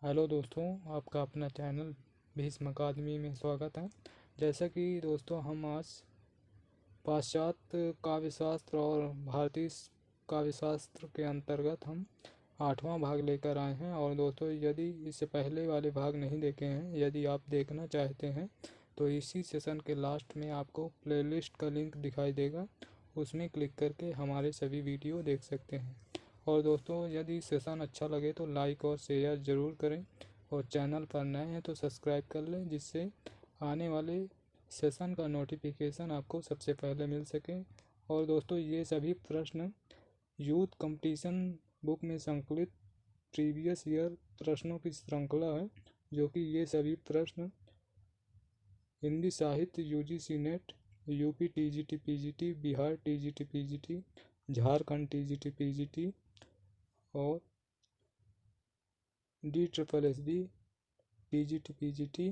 Hello दोस्तों, आपका अपना चैनल भीष्म अकादमी में स्वागत है। जैसा कि दोस्तों हम आज पाश्चात्य काव्यशास्त्र और भारतीय काव्यशास्त्र के अंतर्गत हम 8वां भाग लेकर आए हैं। और दोस्तों, यदि इससे पहले वाले भाग नहीं देखे हैं, यदि आप देखना चाहते हैं तो इसी सेशन के लास्ट में आपको प्लेलिस्ट का लिंक दिखाई देगा, उसमें क्लिक करके हमारे सभी वीडियो देख सकते हैं। और दोस्तों, यदि सेशन अच्छा लगे तो लाइक और शेयर ज़रूर करें, और चैनल पर नए हैं तो सब्सक्राइब कर लें, जिससे आने वाले सेशन का नोटिफिकेशन आपको सबसे पहले मिल सके। और दोस्तों, ये सभी प्रश्न यूथ कंपटीशन बुक में संकलित प्रीवियस ईयर प्रश्नों की श्रृंखला है, जो कि ये सभी प्रश्न हिंदी साहित्य UGC net, UP TGT PGT, Bihar TGT PGT, Jharkhand TGT PGT और DSSD PGT,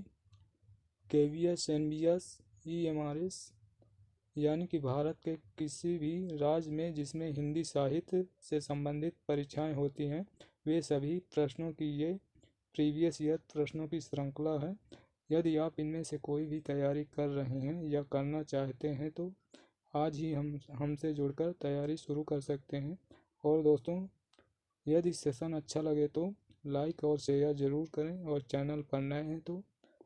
KVS NBS EMRS, यानी कि भारत के किसी भी राज्य में जिसमें हिंदी साहित्य से संबंधित परीक्षाएं होती हैं, वे सभी प्रश्नों की ये प्रीवियस ईयर प्रश्नों की श्रृंखला है। यदि आप इनमें से कोई भी तैयारी कर रहे हैं या करना चाहते हैं तो आज ही हमसे जुड़कर तैयारी शुरू कर सकते हैं। और दोस्तों, यदि सेशन अच्छा लगे तो लाइक और शेयर ज़रूर करें, और चैनल पर नए हैं तो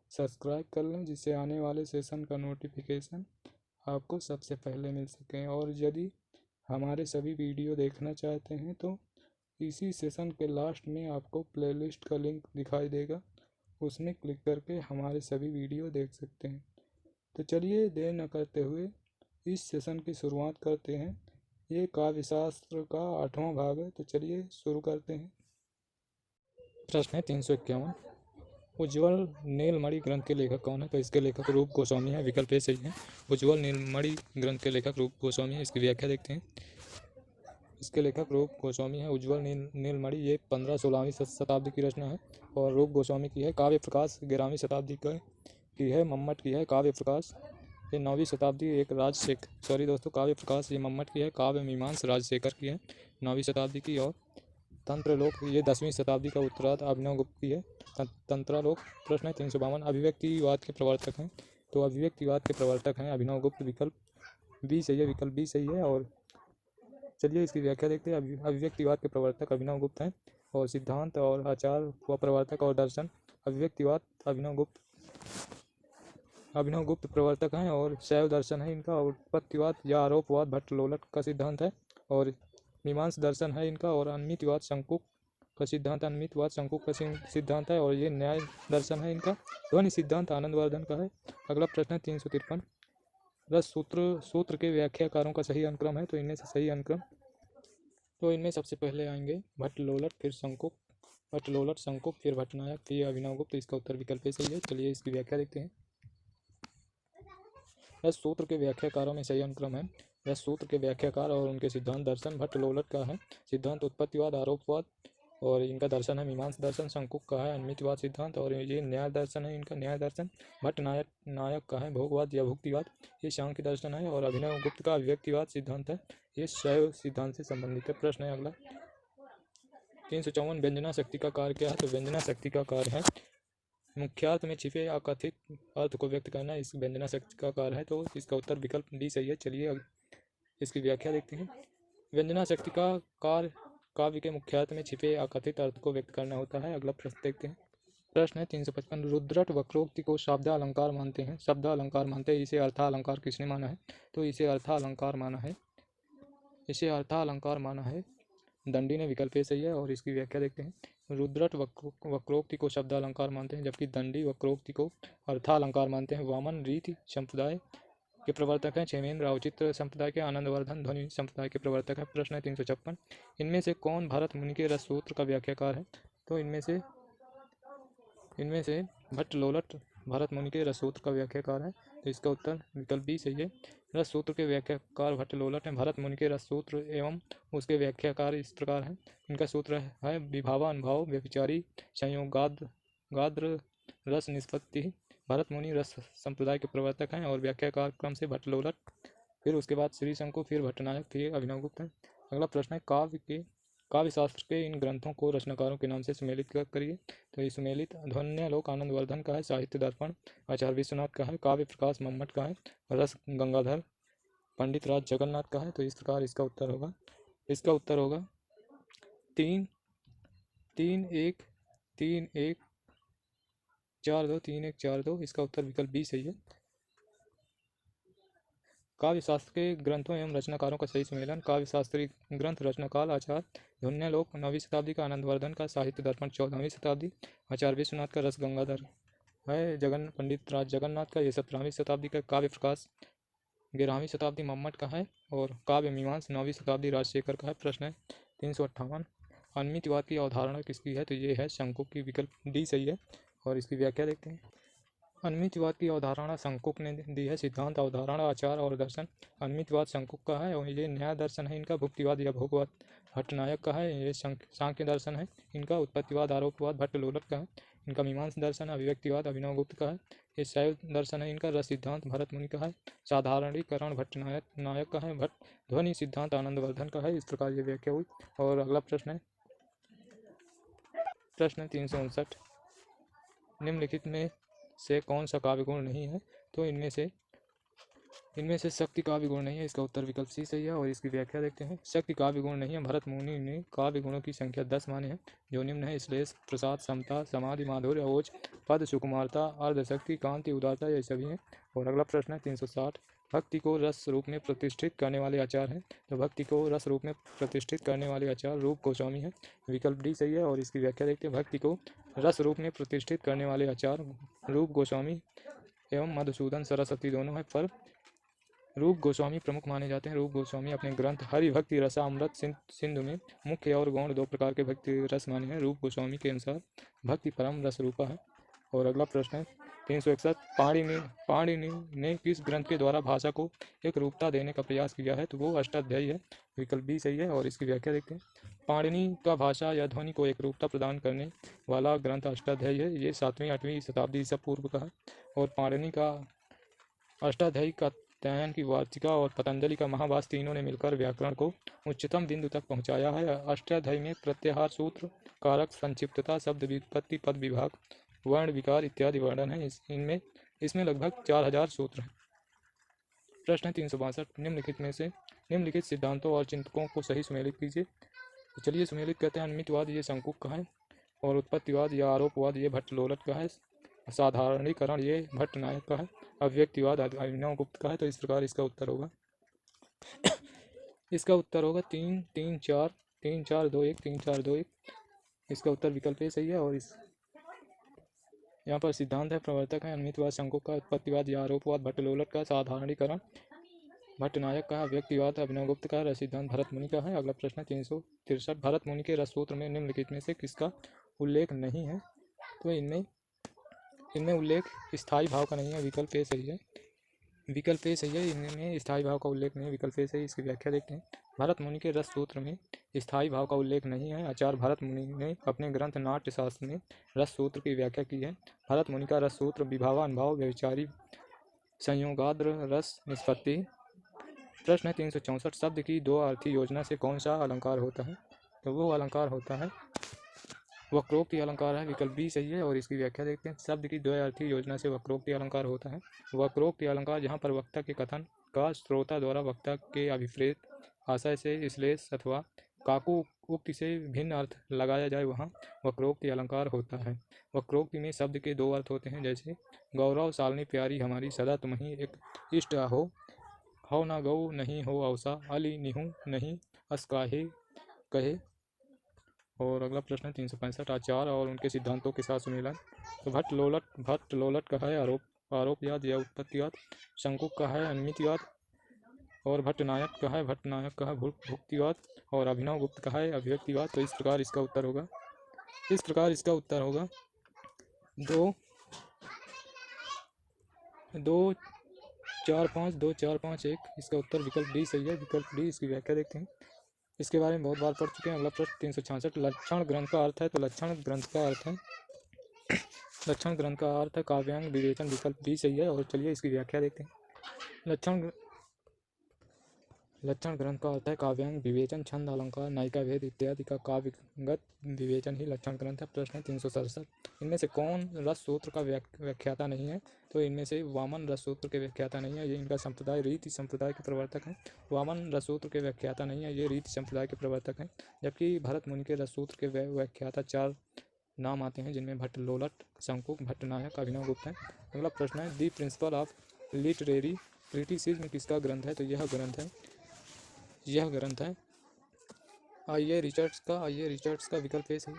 सब्सक्राइब कर लें, जिससे आने वाले सेशन का नोटिफिकेशन आपको सबसे पहले मिल सकें। और यदि हमारे सभी वीडियो देखना चाहते हैं तो इसी सेशन के लास्ट में आपको प्लेलिस्ट का लिंक दिखाई देगा, उसमें क्लिक करके हमारे सभी वीडियो देख सकते हैं। तो चलिए देर न करते हुए इस सेशन की शुरुआत करते हैं। ये काव्यशास्त्र का 8वां भाग है, तो चलिए शुरू करते हैं। प्रश्न है 351। उज्ज्वल नीलमणि ग्रंथ के लेखक कौन है? तो इसके लेखक रूप गोस्वामी है। विकल्प ए सही है। उज्ज्वल नीलमणि ग्रंथ के लेखक रूप गोस्वामी है। इसकी व्याख्या देखते हैं। इसके लेखक रूप गोस्वामी है। उज्ज्वल नीलमणि ये 15-16वीं शताब्दी की रचना है, और रूप गोस्वामी की है। काव्य प्रकाश 11वीं शताब्दी की है। मम्मट की है काव्य प्रकाश, ये 9वीं शताब्दी एक काव्य प्रकाश ये मम्मट की है। काव्य मीमांस राजशेखर की है, 9वीं शताब्दी की। और तंत्रलोक ये 10वीं शताब्दी का उत्तरार्ध अभिनव गुप्त की है। तंत्रालोक। प्रश्न है 352। अभिव्यक्तिवाद के प्रवर्तक हैं? तो अभिव्यक्तिवाद के प्रवर्तक हैं अभिनव गुप्त। विकल्प बी सही है। विकल्प बी सही है। और चलिए इसकी व्याख्या देखते हैं। अभिव्यक्तिवाद के प्रवर्तक अभिनव गुप्त हैं। और सिद्धांत और आचार व प्रवर्तक और दर्शन अभिव्यक्तिवाद अभिनव गुप्त प्रवर्तक हैं। और शैव दर्शन है इनका। और उत्पत्तिवाद या आरोपवाद भट्ट लोलट का सिद्धांत है। और मीमांस दर्शन है इनका। और अन्मितवाद शंकुक का सिद्धांत है। और ये न्याय दर्शन है इनका। ध्वनि सिद्धांत आनंदवर्धन का है। अगला प्रश्न है 353। रस सूत्र के व्याख्याकारों का सही अनुक्रम है? तो इनमें से सही अनुक्रम, तो इनमें सबसे पहले आएंगे भट्ट लोलट, फिर शंकुक, भट्ट लोलट शंकुक, फिर भट्टनायक, फिर अभिनव गुप्त। इसका उत्तर विकल्प सही है। चलिए इसकी व्याख्या देखते हैं। रस सूत्र के व्याख्याकारों में सही अनुक्रम है। रस सूत्र के व्याख्याकार और उनके सिद्धांत दर्शन भट्ट लोलट का है। सिद्धांत उत्पत्तिवाद आरोपवाद, और इनका दर्शन है मीमांस दर्शन। शंकुक का है अन्मितवाद सिद्धांत, और ये न्याय दर्शन है इनका न्याय दर्शन। भट्ट नायक का है भोगवाद या भुक्तिवाद, ये सांख्य दर्शन है। और अभिनव गुप्त का अभिव्यक्तिवाद सिद्धांत है, ये शैव सिद्धांत से संबंधित है। प्रश्न है अगला 354। व्यंजना शक्ति का कार्य क्या है? तो व्यंजना शक्ति का कार्य है मुख्यार्थ में छिपे अकथित अर्थ को व्यक्त करना, इस व्यंजना शक्ति का कार्य है। तो इसका उत्तर विकल्प डी सही है। चलिए इसकी व्याख्या देखते हैं। व्यंजना शक्ति का कार्य काव्य के मुख्यार्थ में छिपे अकथित अर्थ को व्यक्त करना होता है। अगला प्रश्न देखते हैं। प्रश्न है 355। रुद्रट वक्रोक्ति को शब्दालंकार मानते हैं? शब्दालंकार मानते हैं। इसे अर्थालंकार किसने माना है? तो इसे अर्थालंकार माना है दंडी ने। विकल्प सही है। और इसकी व्याख्या देखते हैं। रुद्रट वक्रोक्ति को शब्दालंकार मानते हैं, जबकि दंडी वक्रोक्ति को अर्थालंकार मानते हैं। वामन रीति संप्रदाय के प्रवर्तक हैं क्षेमेंद्र। औचित्य संप्रदाय के आनंदवर्धन ध्वनि संप्रदाय के प्रवर्तक हैं। प्रश्न है 356। इनमें से कौन भरत मुनि के रस सूत्र का व्याख्याकार है? तो इनमें से भट्ट लोलट भरत मुनि के रस सूत्र का व्याख्याकार है। तो इसका उत्तर विकल्प बी सही है। रस सूत्र के व्याख्याकार भट्ट लोलट हैं। भरत मुनि के रस सूत्र एवं उसके व्याख्याकार इस प्रकार हैं। इनका सूत्र है विभावा अनुभाव व्यभिचारी संयोग गाद्र रस निष्पत्ति। भरत मुनि रस संप्रदाय के प्रवर्तक हैं, और व्याख्याकार क्रम से भट्ट लोलट, फिर उसके बाद श्री शंकु, फिर भट्टनायक, फिर अभिनव गुप्त हैं। अगला प्रश्न है काव्य के काव्य शास्त्र के इन ग्रंथों को रचनाकारों के नाम से सुमेलित करिए। तो ये सुमेलित ध्वन्यालोक आनंदवर्धन का है, साहित्य दर्पण आचार्य विश्वनाथ का है, काव्य प्रकाश मम्मट का है, रस गंगाधर पंडित राज जगन्नाथ का है। तो इस प्रकार इसका उत्तर होगा 3 3 1 3 1 4 2 3 1 4 2। इसका उत्तर विकल्प बी सही है। काव्य शास्त्र के ग्रंथों एवं रचनाकारों का सही सुमेलन। काव्य शास्त्री ग्रंथ रचनाकाल आचार्य ध्वन्यालोक 9वीं शताब्दी का, आनंदवर्धन का, साहित्य दर्पण 14वीं शताब्दी, आचार्य विश्वनाथ का रस गंगाधर है, पंडित राज जगन्नाथ का ये 17वीं शताब्दी का, काव्य प्रकाश 11वीं शताब्दी मम्मट का है, और काव्य मीमांस 9वीं शताब्दी राजशेखर का है। प्रश्न है 358, अनमितवाद की अवधारणा किसकी है? तो ये है शंकुक की, विकल्प डी सही है। और इसकी व्याख्या देखते हैं। अनमितवाद की अवधारणा शंकुक ने दी है। सिद्धांत, अवधारणा, आचार और दर्शन। अनमितवाद शंकुक का है और ये न्याय दर्शन है इनका। भुक्तिवाद या भोगवाद भट्टनायक का है, ये सांख्य दर्शन है इनका। उत्पत्तिवाद आरोपवाद भट्टलोलट का है इनका। मीमांस दर्शन अभिव्यक्तिवाद अभिनवगुप्त का है, ये शैव दर्शन है इनका। रस सिद्धांत भरत मुनि का है। साधारणीकरण भट्टनायक का है। भट्ट ध्वनि सिद्धांत आनंदवर्धन का है। इस प्रकार ये व्याख्या हुई। और अगला प्रश्न है प्रश्न 359, निम्नलिखित में से कौन सा काव्य गुण नहीं है? तो इनमें से शक्ति काव्य गुण नहीं है। इसका उत्तर विकल्प सी सही है। और इसकी व्याख्या देखते हैं। शक्ति काव्य गुण नहीं है। भरत मुनि ने काव्य गुणों की संख्या 10 माने हैं, जो निम्न है: श्लेष, प्रसाद, समता, समाधि, माधुर्य, ओज, पद, सुकुमारता, अर्धशक्ति, कांति, उदारता, ये सभी हैं। और अगला प्रश्न है 360, भक्ति को रस रूप में प्रतिष्ठित करने वाले आचार हैं। तो भक्ति को रस रूप में प्रतिष्ठित करने वाले आचार रूप गोस्वामी है, विकल्प डी सही है। और इसकी व्याख्या देखते हैं। भक्ति को रस रूप में प्रतिष्ठित करने वाले आचार रूप गोस्वामी एवं मधुसूदन सरस्वती दोनों हैं, पर रूप गोस्वामी प्रमुख माने जाते हैं। रूप गोस्वामी अपने ग्रंथ हरि भक्ति रसामृत सिंधु में मुख्य और गौण 2 प्रकार के भक्ति रस माने हैं। रूप गोस्वामी के अनुसार भक्ति परम रस रूपा है। और अगला प्रश्न है 361, पाणिनि ने किस ग्रंथ के द्वारा भाषा को एक रूपता देने का प्रयास किया है? तो वो अष्टाध्यायी है, विकल्प बी सही है। और इसकी व्याख्या देखते हैं। पाणिनि का भाषा या ध्वनि को एक रूपता प्रदान करने वाला ग्रंथ अष्टाध्यायी है। ये 7वीं-8वीं शताब्दी ईसा पूर्व का है। और पाणिनि का अष्टाध्यायी का कात्यायन की वार्तिका और पतंजलि का महाभाष्य तीनों ने मिलकर व्याकरण को उच्चतम बिंदु तक पहुंचाया है। अष्टाध्यायी में प्रत्याहार, सूत्र, कारक, संक्षिप्तता, शब्द व्युत्पत्ति, पद विभाग, वर्ण विकार इत्यादि वर्णन है। इसमें लगभग 4000 सूत्र हैं। प्रश्न 362, निम्नलिखित सिद्धांतों और चिंतकों को सही सुमेलित कीजिए। तो चलिए सुमेलित कहते हैं। अनमितवाद ये शंकुक का है, और उत्पत्तिवाद या आरोपवाद ये भट्टलोलट का है, साधारणीकरण ये भट्टनायक का है, अव्यक्तिवाद अभिनवगुप्त का है। तो इस प्रकार इसका उत्तर होगा 3 3 4 3 4 2 1 3 4 2 1। इसका उत्तर विकल्प ए सही है। और इस यहाँ पर सिद्धांत है, प्रवर्तक है अनमितवाद शंकुक का, उत्पत्तिवाद या आरोपवाद भट्टलोलट का, साधारणीकरण भट्टनायक का, अव्यक्तिवाद अभिनवगुप्त का, रस सिद्धांत भरत मुनि का है। अगला प्रश्न 363, भरत मुनि के रस सूत्र में निम्नलिखित में से किसका उल्लेख नहीं है? तो इनमें उल्लेख स्थायी भाव का नहीं है, विकल्प ए सही है। इनमें स्थायी भाव का उल्लेख नहीं है, विकल्प ए सही। इसकी व्याख्या देखते हैं। भरत मुनि के रस सूत्र में स्थायी भाव का उल्लेख नहीं है। आचार्य भरत मुनि ने अपने ग्रंथ नाट्य शास्त्र में रस सूत्र की व्याख्या की है। भरत मुनि का रस सूत्र विभावानुभाव, व्यभिचारी, संयोगाद्र, रस निष्पत्ति। प्रश्न है 364, शब्द की 2 अर्थी योजना से कौन सा अलंकार होता है? तो वो अलंकार होता है वक्रोक्ति अलंकार है, विकल्प बी सही है। और इसकी व्याख्या देखते हैं। शब्द की 2 अर्थी योजना से वक्रोक्ति अलंकार होता है। वक्रोक्ति अलंकार जहाँ पर वक्ता के कथन का श्रोता द्वारा वक्ता के अभिप्रेत आशय से श्लेष अथवा काकु उक्ति से भिन्न अर्थ लगाया जाए, वहाँ वक्रोक्ति अलंकार होता है। वक्रोक्ति में शब्द के 2 अर्थ होते हैं, जैसे गौरव सालनी प्यारी हमारी, सदा तुम ही एक इष्ट हो ना गौ नहीं हो अवसा, अली निहू नहीं अस्काहे कहे। और अगला प्रश्न 365, आचार और उनके सिद्धांतों के साथ सुमेलन। तो भट्टलोलट का है आरोपवाद या उत्पत्तिवाद, शंकुक का है अनमितवाद, और भट्टनायक का है भुक्तिवाद, और अभिनवगुप्त का है अभिव्यक्तिवाद। तो इस प्रकार इसका उत्तर होगा 2 4 5 2 4 5 1। इसका उत्तर विकल्प डी सही है, विकल्प डी। इसकी व्याख्या देखते हैं। इसके बारे में बहुत बार पढ़ चुके हैं। अगला प्रश्न 366, लक्षण ग्रंथ का अर्थ है। तो लक्षण ग्रंथ का अर्थ है काव्यांग विवेचन, विकल्प बी सही है। और चलिए इसकी व्याख्या देखते हैं। लक्षण ग्रंथ का अर्थ है काव्यांग विवेचन, छंद, अलंकार, नायिका भेद इत्यादि का काव्यगत विवेचन ही लक्षण ग्रंथ है। प्रश्न है 367, इनमें से कौन रस सूत्र का व्याख्याता नहीं है? तो इनमें से वामन रस सूत्र के व्याख्याता नहीं है, ये इनका संप्रदाय रीति संप्रदाय के प्रवर्तक हैं। वामन रस सूत्र के व्याख्याता नहीं है, ये रीति संप्रदाय के प्रवर्तक हैं। जबकि भरत मुनि के रस सूत्र के व्याख्याता 4 नाम आते हैं, जिनमें भट्ट लोलट, शंकुक, भट्टनायक, अभिनव गुप्त हैं। अगला प्रश्न है दी प्रिंसिपल ऑफ लिटरेरी क्रिटिसिज्म किसका ग्रंथ है? तो यह ग्रंथ है आइए रिचर्ड्स का विकल्प पेश है।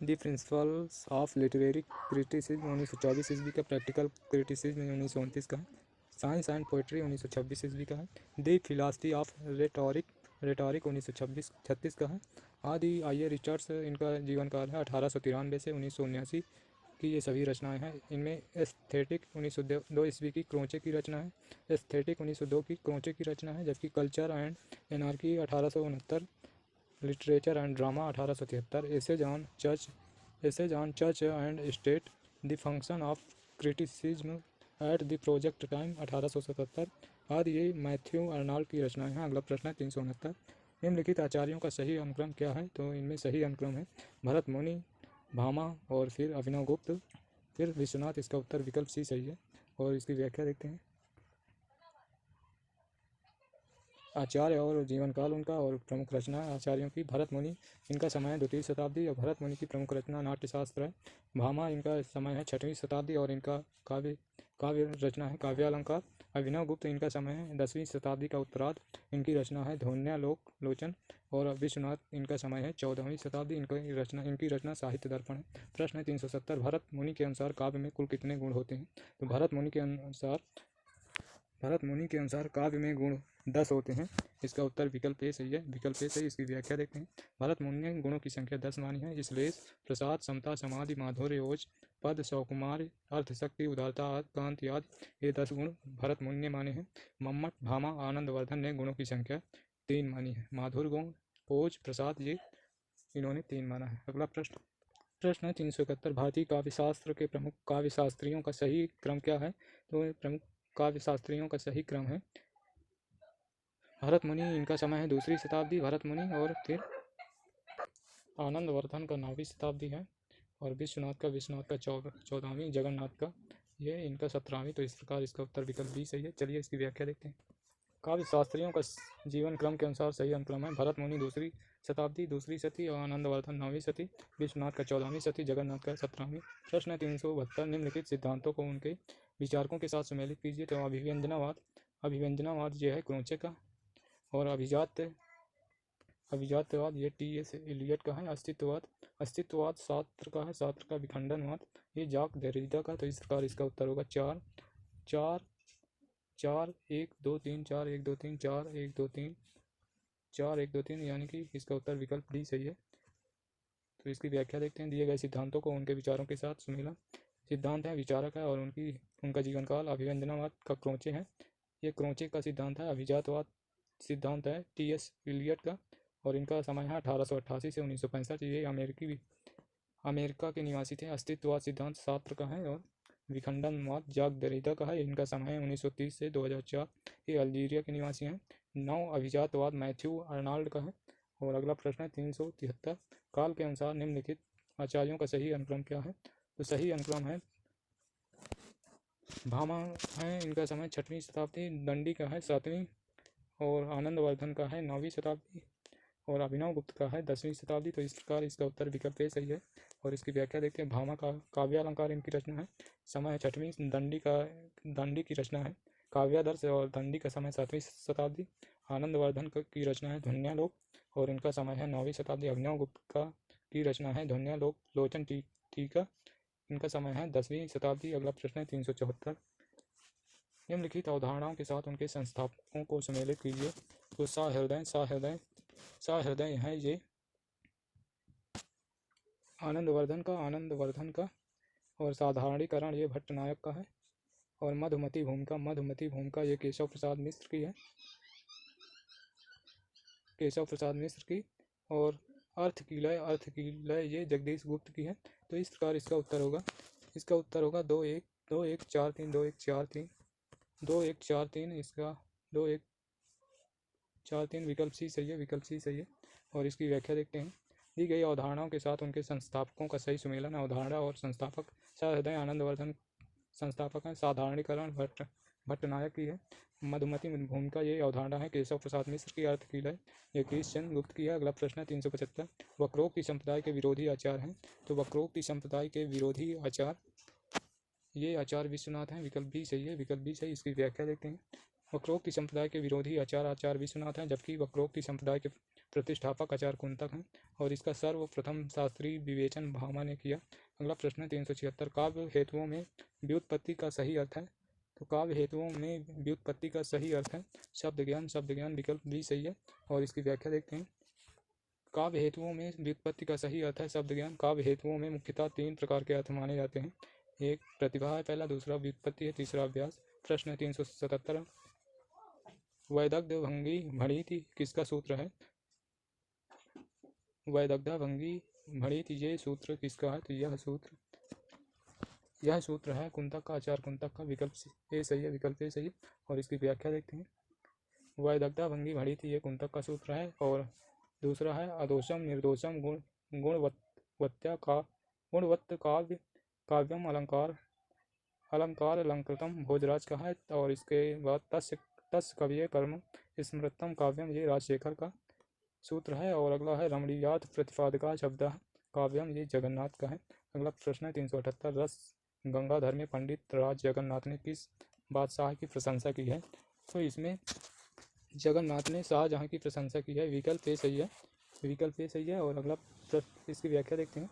दी प्रिंसिपल्स ऑफ लिटरेरी क्रिटिसिज्म 1924 ईस्वी का, प्रैक्टिकल क्रिटिसिज्म 1929 का है, साइंस एंड पोइट्री 1926 ईस्वी का है, दी फिलॉसफी ऑफ रेटोरिक 1936 का है। आदि आइए रिचर्ड्स इनका जीवन काल है 1893 से 1979 की ये सभी रचनाएं हैं। इनमें एस्थेटिक 1902 ईस्वी की क्रोचे की रचना है, एस्थेटिक 1902 की क्रोचे की रचना है। जबकि culture and anarchy 1869, literature and drama 1873, essays on church and state, the function of criticism at the project time 1877 आदि ये मैथ्यू अर्नाल्ड की रचनाएं हैं। अगला प्रश्न है 369, निम्नलिखित आचार्यों का सही अनुक्रम क्या है? तो इनमें सही अनुक्रम है भरत मुनि, भामा और फिर अभिनव गुप्त, फिर विश्वनाथ। इसका उत्तर विकल्प सी सही है। और इसकी व्याख्या देखते हैं। आचार्य और जीवन काल उनका और प्रमुख रचना आचार्यों की, भरत मुनि इनका समय है 2वीं शताब्दी और भरत मुनि की प्रमुख रचना नाट्यशास्त्र है। भामा इनका समय है 6वीं शताब्दी और इनका काव्य रचना है काव्यालंकार। अभिनव गुप्त इनका समय है 10वीं शताब्दी का उत्तरार्ध, इनकी रचना है ध्वन्यालोक लोचन। और विश्वनाथ इनका समय है 14वीं शताब्दी, इनकी रचना साहित्य दर्पण है। प्रश्न है 370, भरत मुनि के अनुसार काव्य में कुल कितने गुण होते हैं? तो भरत मुनि के अनुसार काव्य में गुण 10 होते हैं। इसका उत्तर विकल्प ए सही है। इसकी व्याख्या देखते हैं। भरत मुनि ने गुणों की संख्या 10 मानी है। श्लेष, प्रसाद, समता, समाधि, माधुर्य, ओज, पद, सौकुमार, अर्थशक्ति, उदारता, कांति आदि ये 10 गुण भरत मुनि ने माने हैं। मम्मट, भामा, आनंदवर्धन ने गुणों की संख्या 3 मानी है। माधुर्य गुण, ओज, प्रसाद ये इन्होंने 3 माना है। अगला प्रश्न है 371, भारतीय काव्यशास्त्र के प्रमुख काव्यशास्त्रियों का सही क्रम क्या है? तो प्रमुख काव्यशास्त्रियों का सही क्रम है भरत मुनि, इनका समय है 2वीं शताब्दी भरत मुनि, और फिर आनंदवर्धन का 9वीं शताब्दी है, और विश्वनाथ का 14वीं, जगन्नाथ का ये इनका 17वीं। तो इस प्रकार इसका उत्तर विकल्प बी सही है। चलिए इसकी व्याख्या देखते हैं। काव्यशास्त्रियों का जीवन क्रम के अनुसार सही अनुक्रम है भरत मुनि 2वीं शताब्दी 2वीं सदी, और आनंदवर्धन 9वीं सदी, विश्वनाथ का 14वीं सदी, जगन्नाथ का 17वीं। प्रश्न है 372, निम्नलिखित सिद्धांतों को उनके विचारकों के साथ सम्मिलित कीजिए। तो अभिव्यंजनावाद ये है क्रोचे का, और अभिजात्यवाद ये टी.एस. एलियट का है। अस्तित्ववाद सार्त्र का है, सार्त्र का विखंडनवाद ये जाक देरिडा का। तो इस प्रकार इसका उत्तर होगा 4 4 4 1 2 3 4 1 2 3 4 1 2 3 4 1 2 3, यानी कि इसका उत्तर विकल्प डी सही है। तो इसकी व्याख्या देखते हैं। दिए गए सिद्धांतों को उनके विचारों के साथ सुमेला। सिद्धांत है, विचारक है, और उनका जीवन काल। अभिव्यंजनावाद का क्रोचे है, ये क्रोचे का सिद्धांत है। अभिजातवाद सिद्धांत है टी.एस. एलियट का, और इनका समय है 1888 से 1965। ये अमेरिका के निवासी थे। अस्तित्ववाद सिद्धांत सार्त्र का है, और विखंडनवाद जाक देरिडा का है। इनका समय है 1930 से 2004। ये अल्जीरिया के निवासी हैं। अभिजातवाद मैथ्यू अर्नाल्ड का है। और अगला प्रश्न है 373, काल के अनुसार निम्नलिखित आचार्यों का सही अनुक्रम क्या है? तो सही अनुक्रम है भामा है, इनका समय 6वीं शताब्दी, दंडी का है 7वीं, और आनंदवर्धन का है 9वीं शताब्दी, और अभिनव गुप्त का है 10वीं शताब्दी। तो इस प्रकार इसका उत्तर विकल्प ए सही है। और इसकी व्याख्या देखते हैं। भामा का काव्यालंकार इनकी रचना है, समय है 6वीं, दंडी की रचना है काव्यादर्श, और दंडी का समय 7वीं शताब्दी। आनंदवर्धन की रचना है ध्वन्यालोक, और इनका समय है 9वीं शताब्दी। अभिनव गुप्त की रचना है ध्वन्यालोक लोचन टीका, इनका समय है 10वीं शताब्दी। अगला प्रश्न है 374, निम्नलिखित अवधारणाओं के साथ उनके संस्थापकों को सम्मिलित कीजिए। तो सहृदय है ये आनंदवर्धन का, और साधारणीकरण ये भट्टनायक का है, और मधुमती भूमिका ये केशव प्रसाद मिश्र की, और अर्थ की लय ये जगदीश गुप्त की है। तो इस प्रकार इसका उत्तर होगा 2 1 2 1 4 3 2 1 4 3 2 1 4 3, इसका 2 1 4-3 विकल्प सी सही है, विकल्प सी सही है। और इसकी व्याख्या देखते हैं। दी गई अवधारणाओं के साथ उनके संस्थापकों का सही सुमेलन। अवधारणा और संस्थापक सहृदय आनंदवर्धन संस्थापक हैं। साधारणीकरण भट्टनायक की है। मधुमती भूमिका ये अवधारणा है। केशव प्रसाद मिश्र की। अर्थ कील है ये गिरीश चंद्र गुप्त की है। अगला प्रश्न है 375। वक्रोक्ति संप्रदाय के विरोधी आचार हैं। तो वक्रोक्ति संप्रदाय के विरोधी आचार ये आचार्य विश्वनाथ हैं। विकल्प भी सही है, विकल्प भी सही। इसकी व्याख्या देखते हैं। वक्रोक्ति संप्रदाय के विरोधी आचार्य विश्वनाथ हैं, जबकि वक्रोक्ति संप्रदाय के प्रतिष्ठापक आचार्य कुंतक हैं। और इसका सर्वप्रथम शास्त्रीय विवेचन भामा ने किया। अगला प्रश्न है 376। काव्य हेतुओं में व्युत्पत्ति का सही अर्थ है। तो काव्य हेतुओं में व्युत्पत्ति का सही अर्थ है शब्द ज्ञान, विकल्प भी सही है। और इसकी व्याख्या देखते हैं। काव्य हेतुओं में व्युत्पत्ति का सही अर्थ है शब्द ज्ञान। काव्य हेतुओं में मुख्यतः 3 प्रकार के अर्थ माने जाते हैं। एक प्रतिभा है पहला, दूसरा व्युत्पत्ति है, तीसरा अभ्यास। प्रश्न 377। वैदग्ध भंगी भणिति किसका सूत्र है। वैदग्धा भंगी भणिति ये सूत्र किसका है। तो यह सूत्र है कुंतक का, आचार्य कुंतक का। विकल्प ए सही है, विकल्प ए सही है। और इसकी व्याख्या देखते हैं। वैदग्धा भंगी भणिति ये कुंतक का सूत्र है। और दूसरा है अदोषम निर्दोषम गुणवत्या का गुणवत्त काव्यम अलंकार अलंकृतम भोजराज का है। और इसके बाद तस् कवये परम स्मृतम काव्यम ये राजशेखर का सूत्र है। और अगला है रमणीयात प्रतिपादका शब्द काव्यम ये जगन्नाथ का है। अगला प्रश्न है 378। रस गंगाधर में पंडित राज जगन्नाथ ने किस बादशाह की प्रशंसा की है। तो इसमें जगन्नाथ ने शाहजहाँ की प्रशंसा की है। विकल्प ए सही है, विकल्प ए सही है। और अगला इसकी व्याख्या देखते हैं।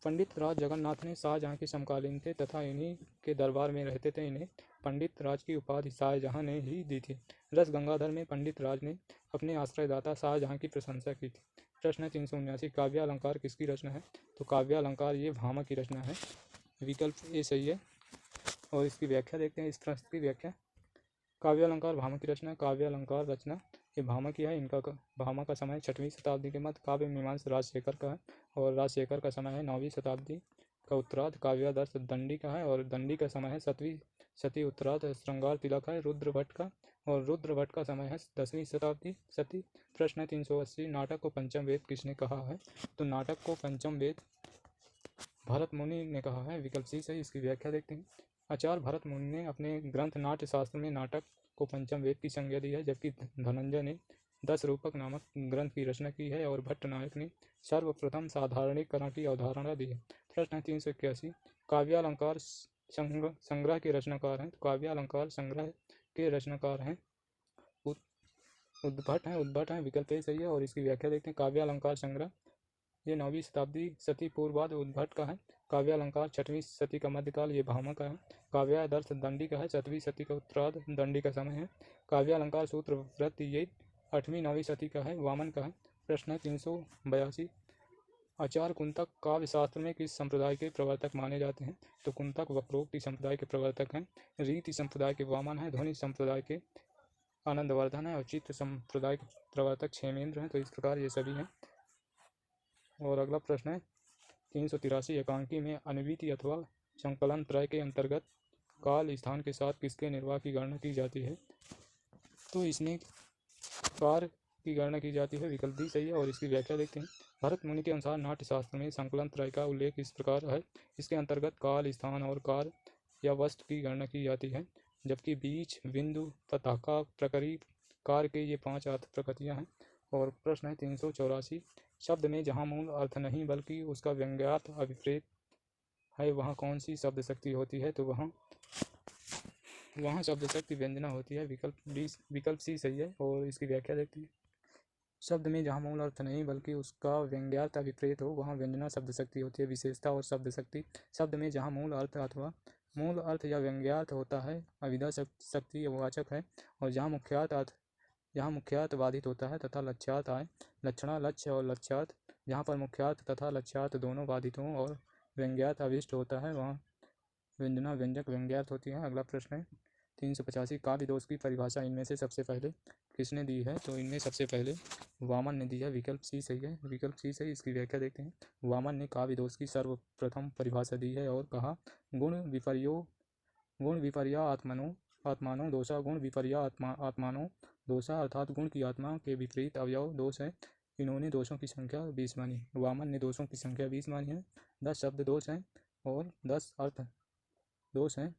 पंडित राज जगन्नाथ ने शाहजहाँ के समकालीन थे तथा इन्हीं के दरबार में रहते थे। इन्हें पंडित राज की उपाधि शाहजहाँ ने ही दी थी। रस गंगाधर में पंडित राज ने अपने आश्रयदाता शाहजहाँ की प्रशंसा की थी। प्रश्न 379। काव्य अलंकार किसकी रचना है। तो काव्य अलंकार ये भामा की रचना है। विकल्प ए सही है। और इसकी व्याख्या देखते हैं। इस प्रश्न की व्याख्या। काव्य अलंकार भामा की रचना। काव्य अलंकार रचना ये भामा की है। इनका भामा का समय 6वीं शताब्दी के मध्य। काव्य मीमांसा राजशेखर का है। और राजशेखर का समय है 9वीं शताब्दी का उत्तरार्ध। काव्यादर्श दंडी का है। और दंडी का समय है 7वीं शती उत्तरार्ध। श्रृंगार तिलक है रुद्र भट्ट का। और रुद्र भट्ट का समय है 10वीं शताब्दी शती। प्रश्न 380। नाटक को पंचम वेद किसने कहा है। तो नाटक को पंचम वेद भरत मुनि ने कहा है। विकल्प सी सही। इसकी व्याख्या देखते हैं। आचार्य भरत मुनि ने अपने ग्रंथ नाट्य शास्त्र में नाटक को पंचम वेद की संज्ञा दी है, जबकि धनंजय ने 10 रूपक नामक ग्रंथ की रचना की है। और भट्टनायक ने सर्वप्रथम साधारणीकरण की अवधारणा दी है। प्रश्न 381। काव्यालंकार संग्रह के रचनाकार हैं। तो काव्यालंकार संग्रह के रचनाकार हैं उद्भट हैं। विकल्प ए सही है। और इसकी व्याख्या देखते हैं। काव्यालंकार संग्रह ये 9वीं शताब्दी शती पूर्वाद उद्भट का है। काव्यालंकार 6वीं शती का मध्यकाल ये भामा का है। काव्यादर्श दंडी का है। 7वीं शती का उत्तरार्ध दंडी का समय है। काव्यालंकार सूत्र व्रत ये 8वीं-9वीं शती का है, वामन का है। प्रश्न 382। आचार्य कुंतक काव्य शास्त्र में किस संप्रदाय के प्रवर्तक माने जाते हैं। तो कुंतक वक्रोक्ति संप्रदाय के प्रवर्तक हैं। रीति संप्रदाय के वामन है। ध्वनि संप्रदाय के आनंदवर्धन है। और चित्त संप्रदाय के प्रवर्तक क्षेमेंद्र हैं। तो इस प्रकार ये सभी हैं। और अगला प्रश्न है 383। एकांकी में अनविति अथवा संकलन त्रय के अंतर्गत काल स्थान के साथ किसके निर्वाह की गणना की जाती है। तो इसमें कार की गणना की जाती है। विकल्प भी सही है। और इसकी व्याख्या देखते हैं। भरत मुनि के अनुसार नाट्य शास्त्र में संकलन त्रय का उल्लेख इस प्रकार है। इसके अंतर्गत काल स्थान और कार या वस्तु की गणना की जाती है, जबकि बीज बिंदु तथा का प्रकरी कार के ये 5 अर्थ प्रकृतियाँ हैं। और प्रश्न है 384। शब्द में जहाँ मूल अर्थ नहीं बल्कि उसका व्यंग्यार्थ अभिप्रेत है वहाँ कौन सी शब्द शक्ति होती है। तो वहाँ शब्द शक्ति व्यंजना होती है। विकल्प सी सही है। और इसकी व्याख्या देखते हैं। शब्द में जहाँ मूल अर्थ नहीं बल्कि उसका व्यंग्यार्थ अभिप्रेत हो वहाँ व्यंजना शब्द शक्ति होती है। विशेषता और शब्द शक्ति। शब्द में जहाँ मूल अर्थ अथवा मूल अर्थ या व्यंग्यार्थ होता है अविधा शक्ति वाचक है। और जहाँ मुख्यार्थ बाधित होता है तथा लक्ष्यार्थ आए लक्षणा लक्ष्य और लक्ष्यार्थ। जहाँ पर मुख्यार्थ तथा लक्ष्यार्थ दोनों बाधित हों और व्यंग्यार्थ अभिष्ट होता है वहाँ व्यंजना व्यंजक व्यंग्यार्थ होती है। अगला प्रश्न है 385। काव्य दोष की परिभाषा इनमें से सबसे पहले किसने दी है। तो इनमें सबसे पहले वामन ने दी है। विकल्प सी सही है। विकल्प सी सही। इसकी व्याख्या देखते हैं। वामन ने काव्य दोष की सर्वप्रथम परिभाषा दी है और कहा गुण विपर्या आत्मानो दोषा गुण विपर्या आत्मानो दोषा अर्थात गुण की आत्मा के विपरीत अवयव दोष है। इन्होंने दोषों की संख्या 20 मानी। वामन ने दोषों की संख्या 20 मानी है। 10 शब्द दोष हैं और 10 अर्थ दोष हैं।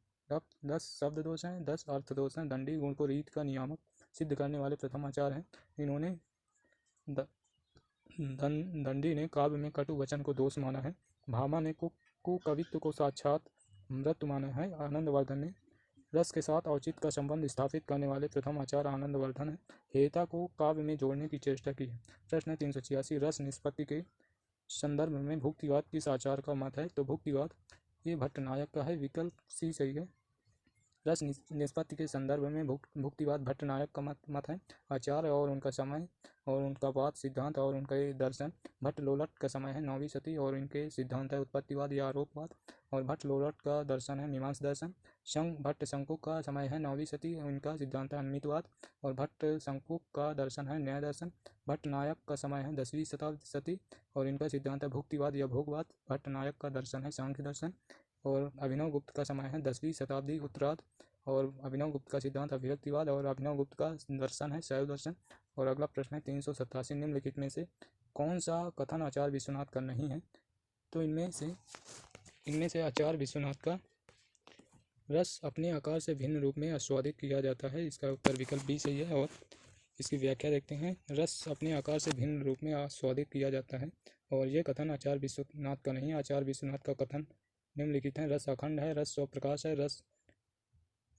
10 शब्द दोष हैं, 10 अर्थ दोष हैं। दंडी गुण को रीत का नियामक सिद्ध करने वाले प्रथम आचार्य हैं। इन्होंने दंडी ने काव्य में कटु वचन को दोष माना है। भामा ने कवित्व को साक्षात अमृत माना है। आनंदवर्धन ने रस के साथ औचित्य का संबंध स्थापित करने वाले प्रथम आचार्य आनंदवर्धन है। हेता को काव्य में जोड़ने की चेष्टा की है। प्रश्न 386 रस निष्पत्ति के संदर्भ में भुक्तिवाद किस आचार्य का मत है? तो भुक्तिवाद ये भट्टनायक का है। विकल्प सी सही है। रस निष्पत्ति के संदर्भ में भुक्तिवाद भट्टनायक का मत है। आचार्य और उनका समय और उनका वाद सिद्धांत और उनका दर्शन। भट्टलोलट का समय है 9वीं सदी और इनके सिद्धांत है उत्पत्तिवाद या आरोपवाद और भट्टलोलट का दर्शन है मीमांसा दर्शन। भट्ट शंकुक का समय है 9वीं सदी और इनका सिद्धांत है अन्मितवाद और भट्ट शंकुक का दर्शन है न्याय दर्शन। भट्टनायक का समय है 10वीं शताब्दी और इनका सिद्धांत है भुक्तिवाद या भोगवाद। भट्टनायक का दर्शन है सांख्य दर्शन और अभिनव गुप्त का समय है 10वीं शताब्दी उत्तरार्ध और अभिनव गुप्त का सिद्धांत अभिव्यक्तिवाद और अभिनव गुप्त का दर्शन है शैव दर्शन। और अगला प्रश्न है 387 निम्नलिखित में से कौन सा कथन आचार्य विश्वनाथ का नहीं है? तो इनमें से आचार्य विश्वनाथ का रस अपने आकार से भिन्न रूप में आस्वादित किया जाता है। इसका उत्तर विकल्प बी सही है। और इसकी व्याख्या देखते हैं। रस अपने आकार से भिन्न रूप में आस्वादित किया जाता है और ये कथन आचार्य विश्वनाथ का नहीं है। आचार्य विश्वनाथ का कथन निम्नलिखित है। रस अखंड है, रस स्वप्रकाश है,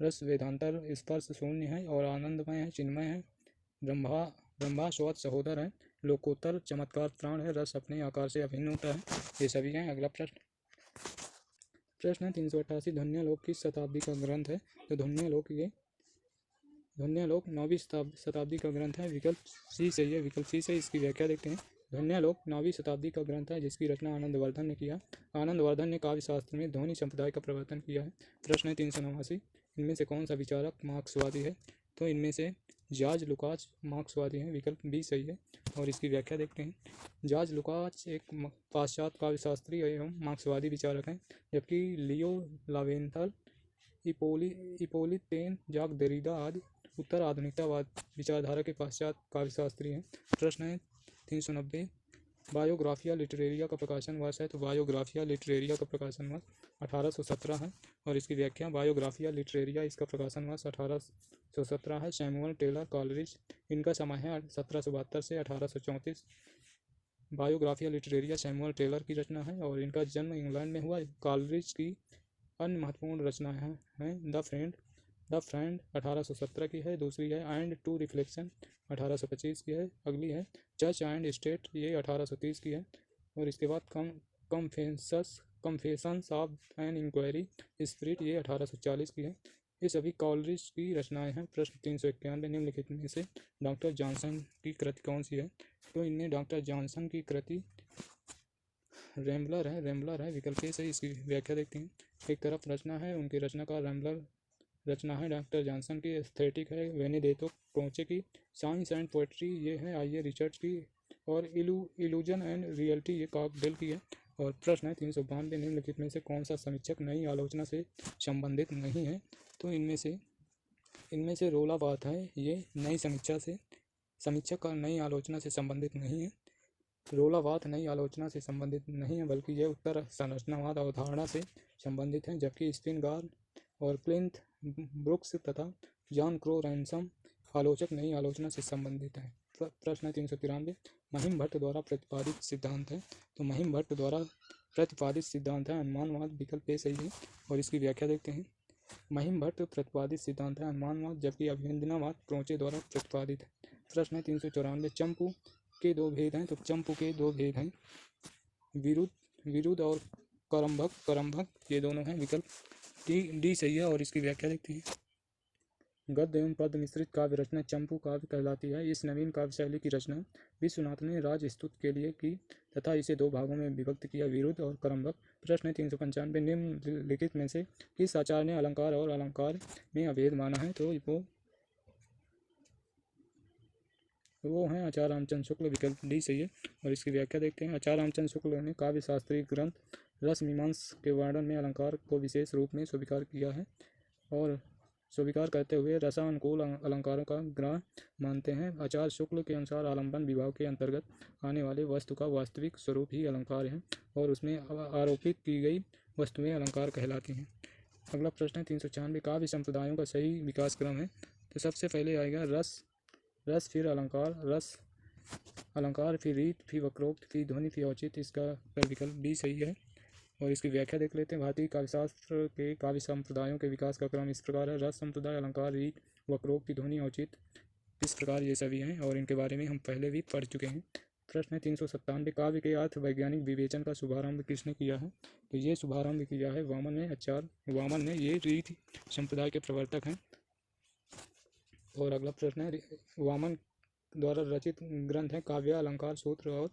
रस वेदांतर स्पर्श शून्य है और आनंदमय है, चिन्मय है, ब्रह्मा स्वत सहोदर है, लोकोत्तर चमत्कार प्राण है, रस अपने आकार से अभिन्न होता है। ये सभी हैं। अगला प्रश्न 388 ध्वन्यालोक किस शताब्दी का ग्रंथ है? तो ध्वन्यालोक 9वीं शताब्दी का ग्रंथ है। विकल्प सी सही है। विकल्प सी से इसकी व्याख्या देखते हैं। ध्वन्यालोक 9वीं शताब्दी का ग्रंथ है जिसकी रचना आनंदवर्धन ने किया। आनंदवर्धन ने काव्य शास्त्र में ध्वनि संप्रदाय का प्रवर्तन किया है। प्रश्न है 389 इनमें से कौन सा विचारक मार्क्सवादी है? तो इनमें से जॉर्ज लुकाच मार्क्सवादी हैं। विकल्प बी सही है। और इसकी व्याख्या देखते हैं। जॉर्ज लुकाच एक पाश्चात्य काव्यशास्त्री एवं मार्क्सवादी विचारक हैं, जबकि लियो लावेंथल, इपोलित पेन, जाक देरिडा आदि उत्तर आधुनिकतावाद विचारधारा के पाश्चात्य काव्यशास्त्री हैं। प्रश्न है 390 बायोग्राफिया लिटरेरिया का प्रकाशन वर्ष है। तो बायोग्राफिया लिटरेरिया का प्रकाशन वर्ष 1817 है। और इसकी व्याख्या बायोग्राफिया लिटरेरिया इसका प्रकाशन वर्ष 1817 है। सैमुअल टेलर कॉलरिज इनका समय है 1772 से 1834। बायोग्राफिया लिटरेरिया सैमुअल टेलर की रचना है और इनका जन्म इंग्लैंड में हुआ। कॉलरिज की अन्य महत्वपूर्ण रचनाएं हैं द फ्रेंड 1817 की है। दूसरी है एंड टू रिफ्लेक्शन 1825 की है। अगली है चर्च एंड स्टेट, ये 1830 की है। और इसके बाद confessions of an inquiry spirit, ये 1840 की है। ये सभी कॉलरिज की रचनाएं हैं। प्रश्न 391 निम्नलिखित में से डॉक्टर जॉनसन की कृति कौन सी है? तो इनमें डॉक्टर जॉनसन की कृति रैम्बलर है। विकल्प से इसकी व्याख्या देखते हैं। एक तरफ रचना है, उनकी रचना का रैम्बलर रचना है। डॉक्टर जॉनसन की एस्थेटिक है वेनेदेतो क्रोचे की। साइंस एंड पोएट्री ये है आइए रिचर्ड्स की। और इल्यूजन एंड रियलिटी ये कॉकडेल की है। और प्रश्न है 392 निम्नलिखित में से कौन सा समीक्षक नई आलोचना से संबंधित नहीं है? तो इनमें से रोला बात है, ये नई समीक्षक का नई आलोचना से संबंधित नहीं है। रोलावात नई आलोचना से संबंधित नहीं है, बल्कि यह उत्तर संरचनावाद अवधारणा से संबंधित है। जबकि स्पिनगार और क्लिंथ ब्रुक्स तथा जॉन क्रो रैनसम आलोचक नई आलोचना से संबंधित हैं। प्रश्न 393 महिम भट्ट द्वारा प्रतिपादित सिद्धांत है। तो महिम भट्ट द्वारा प्रतिपादित सिद्धांत है अनुमानवाद। विकल्प ए सही है। और इसकी व्याख्या देखते हैं। महिम भट्ट प्रतिपादित सिद्धांत है अनुमानवाद, जबकि अभिनंदनावाद क्रोचे द्वारा प्रतिपादित है। प्रश्न 394 चंपू के दो भेद हैं। तो चंपू के दो भेद हैं विरुद्ध और करम्भक, ये दोनों हैं। विकल्प डी सही है। और इसकी व्याख्या देखते हैं। गद्य एवं पद्य मिश्रित काव्य रचना चंपू काव्य कहलाती है। इस नवीन काव्य शैली की रचना विश्वनाथ ने राजस्तुति के लिए की तथा इसे दो भागों में विभक्त किया, विरुद्ध और करम्भक। प्रश्न 395 निम्नलिखित में से किस आचार्य ने अलंकार और अलंकार में अभेद माना है? तो वो हैं आचार्य रामचंद्र शुक्ल। विकल्प डी सही है। और इसकी व्याख्या देखते हैं। आचार्य रामचंद्र शुक्ल ने काव्य शास्त्रीय ग्रंथ रस मीमांस के वर्णन में अलंकार को विशेष रूप में स्वीकार किया है। और स्वीकार करते हुए रसानुकूल अलंकारों का ग्रहण मानते हैं। आचार्य शुक्ल के अनुसार आलंबन विभाग के अंतर्गत आने वाले वस्तु का वास्तविक स्वरूप ही अलंकार है और उसमें आरोपित की गई वस्तुएं अलंकार कहलाती हैं। अगला प्रश्न है 396, काव्य संप्रदायों का सही विकास क्रम है। तो सबसे पहले आएगा रस, रस फिर अलंकार, रस अलंकार फिर रीत फिर वक्रोक्त फिर ध्वनि फिर औचित्य। इसका विकल्प बी सही है। और इसकी व्याख्या देख लेते हैं। भारतीय काव्यशास्त्र के काव्य संप्रदायों के विकास का क्रम इस प्रकार है: रस संप्रदाय, अलंकार, रीत, वक्रोक्ति, ध्वनि, औचित्य। इस प्रकार ये सभी हैं और इनके बारे में हम पहले भी पढ़ चुके हैं। प्रश्न है 397, काव्य के अर्थ वैज्ञानिक विवेचन का शुभारंभ किसने किया है? तो ये शुभारंभ किया है वामन ने। आचार्य वामन ने, ये रीत संप्रदाय के प्रवर्तक हैं। और अगला प्रश्न है वामन द्वारा रचित ग्रंथ है काव्य, अलंकार, सूत्र और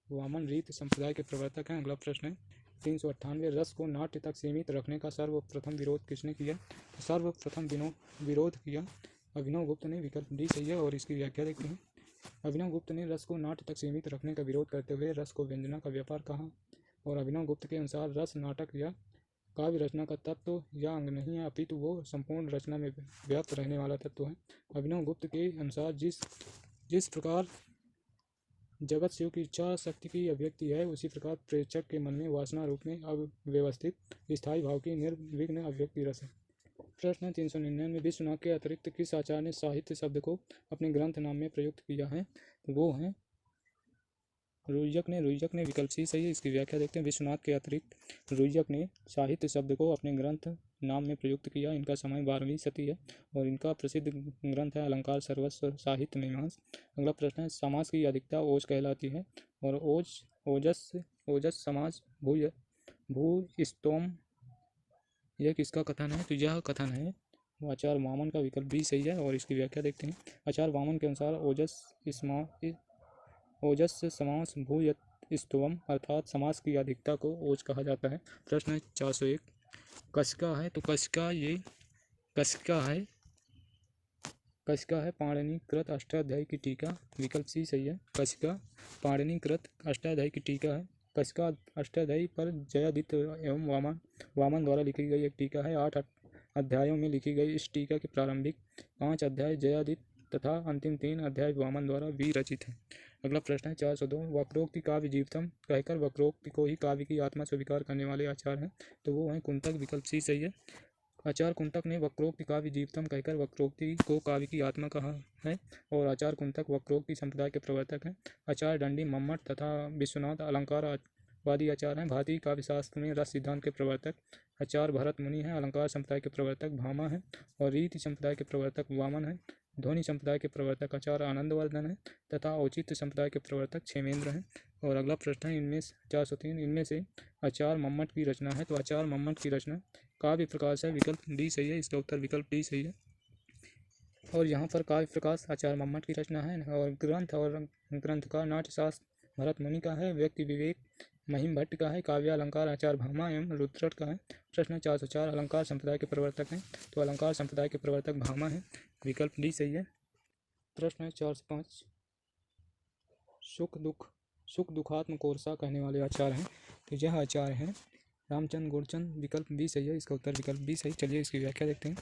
वामन रीत संप्रदाय के प्रवर्तक हैं। अगला प्रश्न है 398, रस को नाट्य तक सीमित रखने का सर्वप्रथम विरोध किसने किया? तो सर्वप्रथम विरोध किया अभिनव गुप्त ने। विकल्प डी सही है। और इसकी व्याख्या देखते हैं। अभिनव गुप्त ने रस को नाट्य तक सीमित रखने का विरोध करते हुए रस को व्यंजना का व्यापार कहा। और अभिनव गुप्त के अनुसार रस नाटक या काव्य रचना का तत्व या अंग नहीं है, अपितु वो संपूर्ण रचना में व्याप्त रहने वाला तत्व है। अभिनव गुप्त के अनुसार जिस प्रकार जगत शिव की इच्छा शक्ति की अभिव्यक्ति है, उसी प्रकार प्रेक्षक के मन में वासना रूप में अव्यवस्थित स्थायी भाव की निर्विघ्न अभिव्यक्ति रस है। प्रश्न 399, विश्वनाथ के अतिरिक्त किस आचार्य ने साहित्य शब्द को अपने ग्रंथ नाम में प्रयुक्त किया है? वो हैं रुइयक ने। विकल्प सी सही है। इसकी व्याख्या देखते हैं। विश्वनाथ के अतिरिक्त रुइयक ने साहित्य शब्द को अपने ग्रंथ नाम में प्रयुक्त किया। इनका समय 12वीं सदी है और इनका प्रसिद्ध ग्रंथ है अलंकार सर्वस्व साहित्य मीमांस। अगला प्रश्न है समास की अधिकता ओज कहलाती है और ओजस समास भू स्तोम, यह किसका कथन है? तो यह कथन है आचार्य वामन का। विकल्प बी सही है। और इसकी व्याख्या देखते हैं। आचार्य वामन के अनुसार ओजस समास भूयत स्तोम अर्थात समास की अधिकता को ओज कहा जाता है। प्रश्न 401, कशिका है। तो कशिका है पाणिनिकृत अष्टाध्यायी की टीका। विकल्प सी सही है। कशिका पाणिनिकृत अष्टाध्यायी की टीका है। कशिका अष्टाध्यायी पर जयादित्य एवं वामन द्वारा लिखी गई एक टीका है। 8 अध्यायों में लिखी गई इस टीका के प्रारंभिक 5 अध्याय जयादित्य तथा अंतिम 3 अध्याय वामन द्वारा विरचित हैं। अगला प्रश्न है 402, वक्रोक्ति काव्य जीवितम कहकर वक्रोक्ति को ही काव्य की आत्मा स्वीकार करने वाले आचार्य हैं। तो वो हैं कुंतक। विकल्प सी सही है। आचार्य कुंतक ने वक्रोक्ति काव्य जीवितम कहकर वक्रोक्ति को काव्य की आत्मा कहा है और आचार्य कुंतक वक्रोक्ति संप्रदाय के प्रवर्तक हैं। आचार्य दंडी मम्मट तथा विश्वनाथ अलंकारवादी आचार्य हैं। भारतीय काव्यशास्त्र में रस सिद्धांत के प्रवर्तक आचार्य भरत मुनि हैं। अलंकार संप्रदाय के प्रवर्तक भामा हैं और रीति संप्रदाय के प्रवर्तक वामन हैं। ध्वनि संप्रदाय के प्रवर्तक आचार्य आनंदवर्धन है तथा औचित्य संप्रदाय के प्रवर्तक क्षेमेंद्र हैं। और अगला प्रश्न है इनमें 403, इनमें से आचार्य मम्मट की रचना है। तो आचार्य मम्मट की रचना काव्य प्रकाश है। विकल्प डी सही है। इसका उत्तर विकल्प डी सही है। और यहाँ पर काव्य प्रकाश आचार्य मम्मट की रचना है और ग्रंथकार नाट्यशास्त्र भरत मुनि का है। व्यक्ति विवेक महिम भट्ट का है। काव्य अलंकार आचार्य भामा एवं रुद्रट का है। प्रश्न 404, अलंकार संप्रदाय के प्रवर्तक हैं। तो अलंकार संप्रदाय के प्रवर्तक भामा है। विकल्प डी सही है। प्रश्न 405, सुख दुखात्म कोरसा कहने वाले आचार्य हैं। तो यह आचार्य हैं रामचंद्र गुरचंद। विकल्प बी सही है। इसका उत्तर विकल्प बी सही। चलिए इसकी व्याख्या देखते हैं।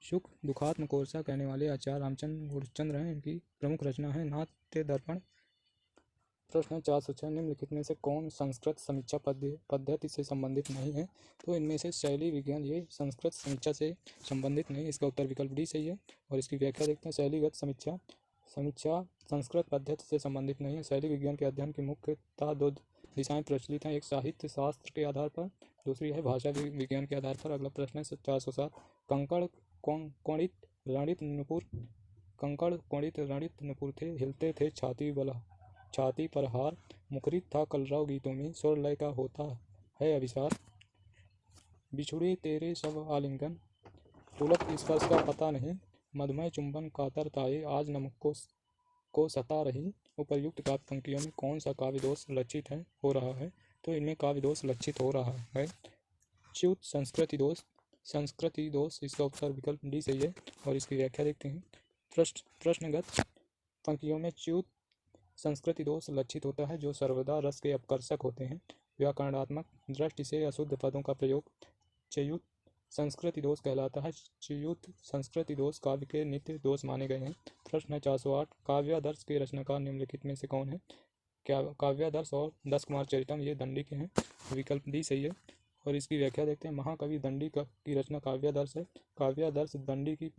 सुख दुखात्म कोरसा कहने वाले आचार्य रामचंद्र गुरचंद्र हैं। इनकी प्रमुख रचना है नाट्य दर्पण। प्रश्न 406, निम्नलिखित में से कौन संस्कृत समीक्षा पद्धति से संबंधित नहीं है? तो इनमें से शैली विज्ञान ये संस्कृत समीक्षा से संबंधित नहीं। इसका उत्तर विकल्प डी सही है। और इसकी व्याख्या देखते हैं। शैलीगत समीक्षा संस्कृत पद्धति से संबंधित नहीं है। शैली विज्ञान के अध्ययन की मुख्यतः 2 दिशाएं प्रचलित हैं। एक साहित्य शास्त्र के आधार पर, दूसरी है भाषा विज्ञान के आधार पर। अगला प्रश्न है 407, कंकड़ कोणित रणित नुपुर थे, हिलते थे छाती पर हार, मुखरित था कलरव गीतों में, स्वर लय का होता है अभिसार, बिछुड़े तेरे सब आलिंगन, पुलक स्पर्श का पता नहीं, मधुमय चुंबन कातर ताए, आज नमक को सता रही। उपर्युक्त काव्य पंक्तियों में कौन सा काव्य दोष लक्षित हो रहा है? तो इनमें काव्य दोष लक्षित हो रहा है च्युत संस्कृति दोष। इसका उत्तर विकल्प डी सही है। और इसकी व्याख्या देखते हैं। प्रश्नगत पंक्तियों में च्युत संस्कृति दोष लक्षित होता है जो सर्वदा रस के अपकर्षक होते हैं। व्याकरणात्मक दृष्टि से अशुद्ध पदों का प्रयोग च्युत संस्कृति दोष कहलाता है। च्युत संस्कृति दोष काव्य के नित्य दोष माने गए हैं। प्रश्न है 408, काव्यादर्श के रचनाकार निम्नलिखित में से कौन है? क्या काव्यादर्श और 10 कुमार चरितम ये दंडी के हैं। विकल्प डी सही है। और इसकी व्याख्या देखते हैं। महाकवि दंडी की रचना काव्यादर्श है। काव्यादर्श दंडी की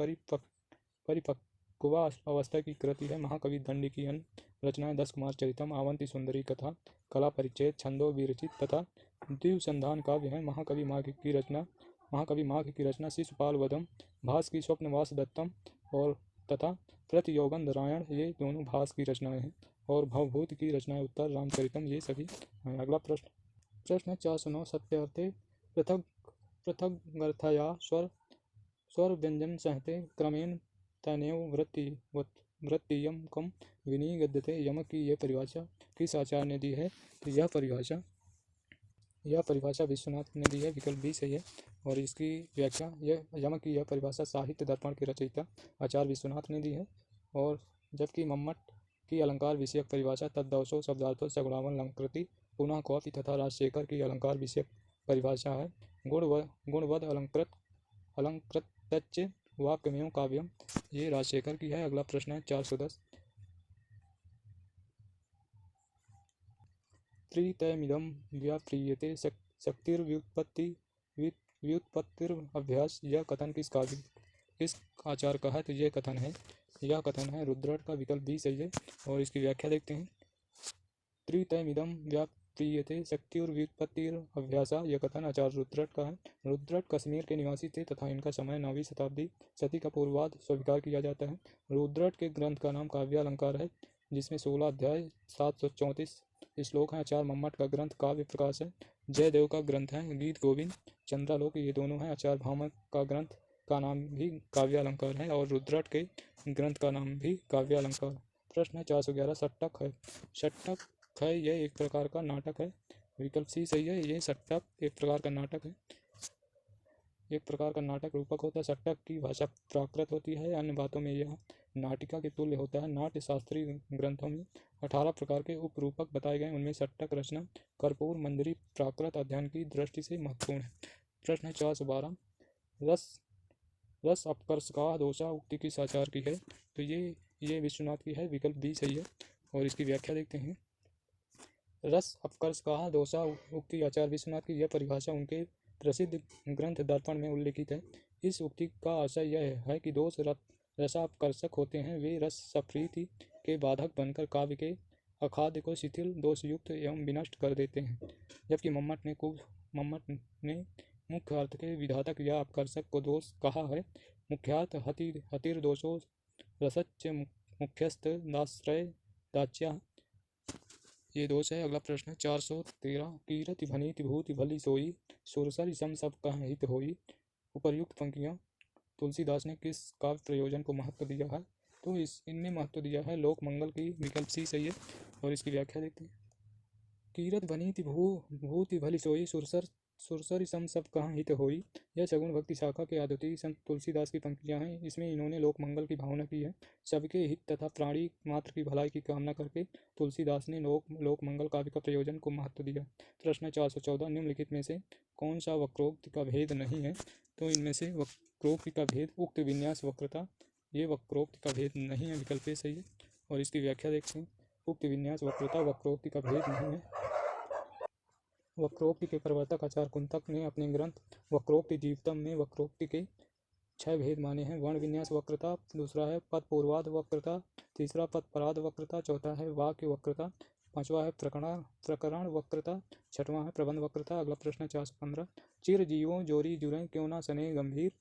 परिपक्वा अवस्था की कृति है। महाकवि दंडी की अन्य रचनाएं 10 कुमार चरितम, आवंती सुंदरी कथा, कला परिच्छेद, छंदो विरचित तथा द्विसंधान काव्य हैं। महाकवि माघ की रचना शिशुपाल वधम, भास की स्वप्नवास दत्तम और तथा प्रतियोगन नारायण ये दोनों भास की रचनाएं हैं। और भवभूति की रचनाएं उत्तर रामचरितम ये सभी हैं। अगला प्रश्न है 409, सत्यार्थे पृथगर्थया स्वर व्यंजन सहते क्रमेण तनैव वृत्तियम कम विनिगद्यते यम की यह परिभाषा किस आचार्य ने दी है? तो यह परिभाषा विश्वनाथ ने दी है। विकल्प बी सही है। और इसकी व्याख्या यम की यह परिभाषा साहित्य दर्पण के रचयिता आचार्य विश्वनाथ ने दी है। और जबकि मम्मट की अलंकार विषयक परिभाषा तद्दवसो शब्दार्थो सगुणावन अलंकृति पुनः कौपी तथा राजशेखर की अलंकार विषयक परिभाषा है गुणवद अलंकृत्य वाक्यमेव काव्यम, ये राजशेखर की है। अगला प्रश्न है 410, त्रितयमिदं व्याप्रियते शक्तिर्व्युत्पत्तिरभ्यास, यह कथन किस आचार्य का है? तो यह कथन है रुद्रट का। विकल्प बी सही है। और इसकी व्याख्या देखते हैं। त्रितयमिदं व्याप्रियते शक्तिर्व्युत्पत्तिरभ्यासा, यह कथन आचार्य रुद्रट का है। रुद्रट कश्मीर के निवासी थे तथा इनका समय 9वीं शताब्दी सदी का पूर्वार्ध स्वीकार किया जाता है। रुद्रट के ग्रंथ का नाम काव्यालंकार है, जिसमें 16 अध्याय 734 श्लोक हैं। आचार्य मम्मट का ग्रंथ काव्य प्रकाश है। जयदेव का ग्रंथ है गीत गोविंद, चंद्रालोक ये दोनों हैं। आचार्य भामह का ग्रंथ का नाम भी काव्यालंकार है और रुद्रट के ग्रंथ का नाम भी काव्यालंकार। प्रश्न है 411, षट्टक है यह एक प्रकार का नाटक है। विकल्प सी सही है। ये षट्टक एक प्रकार का नाटक है, एक प्रकार का नाटक रूपक होता है। षट्टक की भाषा प्राकृत होती है, अन्य बातों में यह नाटिका के तुल्य होता है। नाट्य शास्त्रीय ग्रंथों में 18 प्रकार के उपरूपक बताए गए, उनमें षट्टक रचना कर्पूर मंजरी प्राकृत अध्ययन की दृष्टि से महत्वपूर्ण है। प्रश्न है 412, रस अपकर्षका दोषा उक्ति किस आचार्य की है? तो ये विश्वनाथ की है। विकल्प बी सही है। और इसकी व्याख्या देखते हैं। रस अपकर्षका दोषा उक्ति आचार्य विश्वनाथ की यह परिभाषा उनके प्रसिद्ध ग्रंथ दर्पण में उल्लिखित है। इस उक्ति का आशय यह है कि दोष रसापकर्षक होते हैं, वे रस सप्रीति के बाधक बनकर काव्य के अखाद्य को शिथिल, दोषयुक्त एवं विनष्ट कर देते हैं। जबकि मम्मट ने मुख्य अर्थ के विधातक या अपकर्षक को दोष कहा है। मुख्यार्थ हतिर दोषो रसच्च मुख्यस्थ दाश्रय दाच्या ये दोष है। अगला प्रश्न है 413, कीरति भनीति भूति भली सोई सुरसरि सम सब कह हित होई, उपर्युक्त पंक्तियां तुलसीदास ने किस काव्य प्रयोजन को महत्व दिया है? तो इनमें महत्व दिया है लोक मंगल की। विकल्प सी सही है। और इसकी व्याख्या देखते हैं। कीरत भनीति भूति भली सोई सुरसरि सम सब कहाँ हित होई, यह सगुण भक्ति शाखा के आदुति संत तुलसीदास की पंक्तियां हैं। इसमें इन्होंने लोक मंगल की भावना की है। सबके हित तथा प्राणी मात्र की भलाई की कामना करके तुलसीदास ने लोक मंगल काव्य का प्रयोजन को महत्व दिया। प्रश्न 414, निम्नलिखित में से कौन सा वक्रोक्ति का भेद नहीं है? तो इनमें से वक्रोक्ति का भेद उक्त विन्यास वक्रता, ये वक्रोक्ति का भेद नहीं है। विकल्प सही है। और इसकी व्याख्या देखते हैं। उक्त विन्यास वक्रता वक्रोक्ति का भेद नहीं है। वक्रोक्ति के प्रवर्तक आचार्य कुंतक ने अपने ग्रंथ वक्रोक्ति जीवितम में वक्रोक्ति के 6 भेद माने हैं। वर्ण विन्यास वक्रता, दूसरा है पद पूर्वाध वक्रता, तीसरा पद पराध वक्रता, चौथा है वाक्य वक्रता, पांचवा है प्रकरण वक्रता, छठवां है प्रबंध वक्रता। अगला प्रश्न 415, चिर जीवों जोरी जुरे क्यों ना सने गंभीर,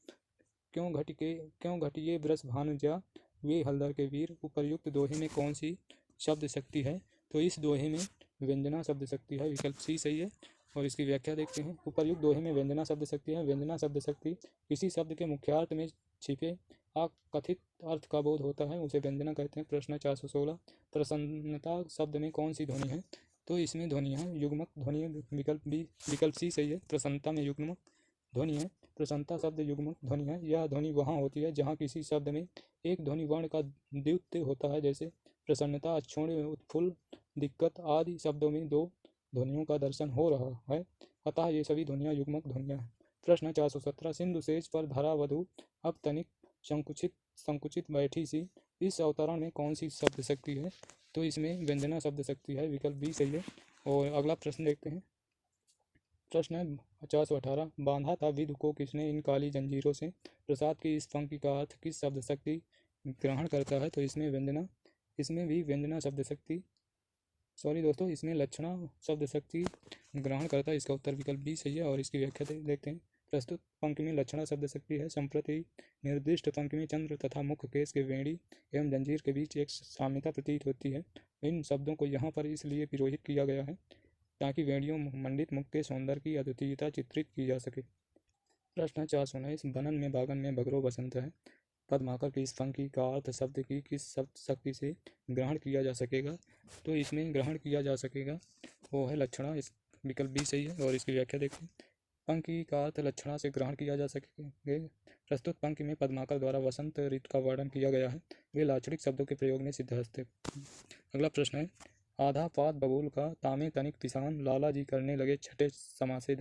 क्यों घटिए ब्रस भानुजा वे हलदर के वीर, उपर्युक्त दोहे में कौन सी शब्द शक्ति है? तो इस दोहे में व्यंजना शब्द शक्ति है। विकल्प सी सही है। और इसकी व्याख्या देखते हैं। उपर्युक्त दोहे में व्यंजना शब्द शक्ति है। व्यंजना शब्द शक्ति किसी शब्द के मुख्यार्थ में छिपे अकथित अर्थ का बोध होता है, उसे व्यंजना कहते हैं। प्रश्न 416, प्रसन्नता शब्द में कौन सी ध्वनि है? तो इसमें ध्वनि है युग्मक ध्वनि। विकल्प सी सही है। प्रसन्नता में युग्मक ध्वनि है। प्रसन्नता शब्द युग्मक ध्वनि है। यह ध्वनि वहाँ होती है जहाँ किसी शब्द में एक ध्वनि वर्ण का द्वित्व होता है, जैसे प्रसन्नता, अक्षुण्ण, उत्फुल्ल, दिक्कत आदि शब्दों में 2 ध्वनियों का दर्शन हो रहा है, अतः ये सभी ध्वनियाँ युग्मक ध्वनियाँ हैं। प्रश्न 417 सिंधु सेज पर धरा वधु अब तनिक संकुचित बैठी सी, इस अवतरण में कौन सी शब्द शक्ति है? तो इसमें व्यंजना शब्द शक्ति है, विकल्प बी सही है। और अगला प्रश्न देखते हैं। प्रश्न है 418 बांधा था विधु को किसने इन काली जंजीरों से, प्रसाद की इस पंक्ति का अर्थ किस शब्द शक्ति ग्रहण करता है? तो इसमें भी व्यंजना शब्द शक्ति इसमें लक्षणा शब्द शक्ति ग्रहण करता है। इसका उत्तर विकल्प बी सही है। और इसकी व्याख्या देखते हैं। प्रस्तुत पंक्ति में लक्षणा शब्द शक्ति है। संप्रति निर्दिष्ट पंक्ति में चंद्र तथा मुख्य केश के वेणी एवं जंजीर के बीच एक साम्यता प्रतीत होती है। इन शब्दों को यहाँ पर इसलिए पिरोहित किया गया है ताकि वेणियों मंडित मुख के सौंदर्य की अद्वितीयता चित्रित की जा सके। प्रश्न 419 बनन में बागन में बगरो बसंत है, पद्माकर की इस पंक्ति का अर्थ शब्द की किस शब्द शक्ति से ग्रहण किया जा सकेगा? तो इसमें ग्रहण किया जा सकेगा वो है लक्षणा, इस विकल्प बी सही है। और इसकी व्याख्या देखते हैं। पंक्ति का अर्थ लक्षणा से ग्रहण किया जा सकेगा। प्रस्तुत पंक्ति में पद्माकर द्वारा वसंत ऋतु का वर्णन किया गया है, वे लाक्षणिक शब्दों के प्रयोग में सिद्धहस्त है। अगला प्रश्न है आधा पात बबूल का तामे तनिक पिसान, लाला जी करने लगे छठे क्षमा से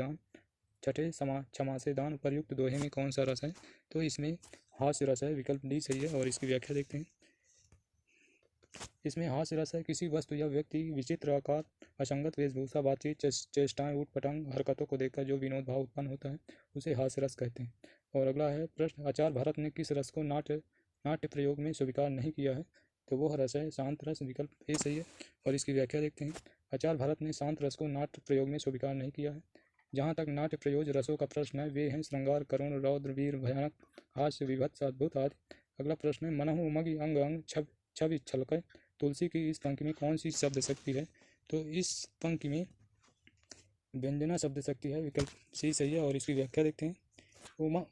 दान, उपर्युक्त दोहे में कौन सा रस है? तो इसमें हास्य रस है, विकल्प डी सही है। और इसकी व्याख्या देखते हैं। इसमें हास्य रस है किसी वस्तु या व्यक्ति विचित्र आकार, असंगत वेशभूषा, बातचीत, चेष्टाएं, ऊट पटांग हरकतों को देखकर जो विनोद भाव उत्पन्न होता है उसे हास्य रस कहते हैं। और अगला है प्रश्न आचार्य भरत ने किस रस को नाट्य प्रयोग में स्वीकार नहीं किया है? तो वह रस है शांत रस, विकल्प ए सही है। और इसकी व्याख्या देखते हैं। आचार्य भरत ने शांत रस को नाट्य प्रयोग में स्वीकार नहीं किया है। जहाँ तक नाट्य प्रयोज रसों का प्रश्न है वे हैं श्रृंगार, करुण, रौद्र, वीर, भयानक, हास्य, विभत्स, अद्भुत आदि। अगला प्रश्न है मनहु उमगी अंग अंग छवि छलकै, तुलसी की इस पंक्ति में कौन सी शब्द शक्ति है? तो इस पंक्ति में व्यंजना शब्द शक्ति है, विकल्प सी सही है। और इसकी व्याख्या देखते हैं।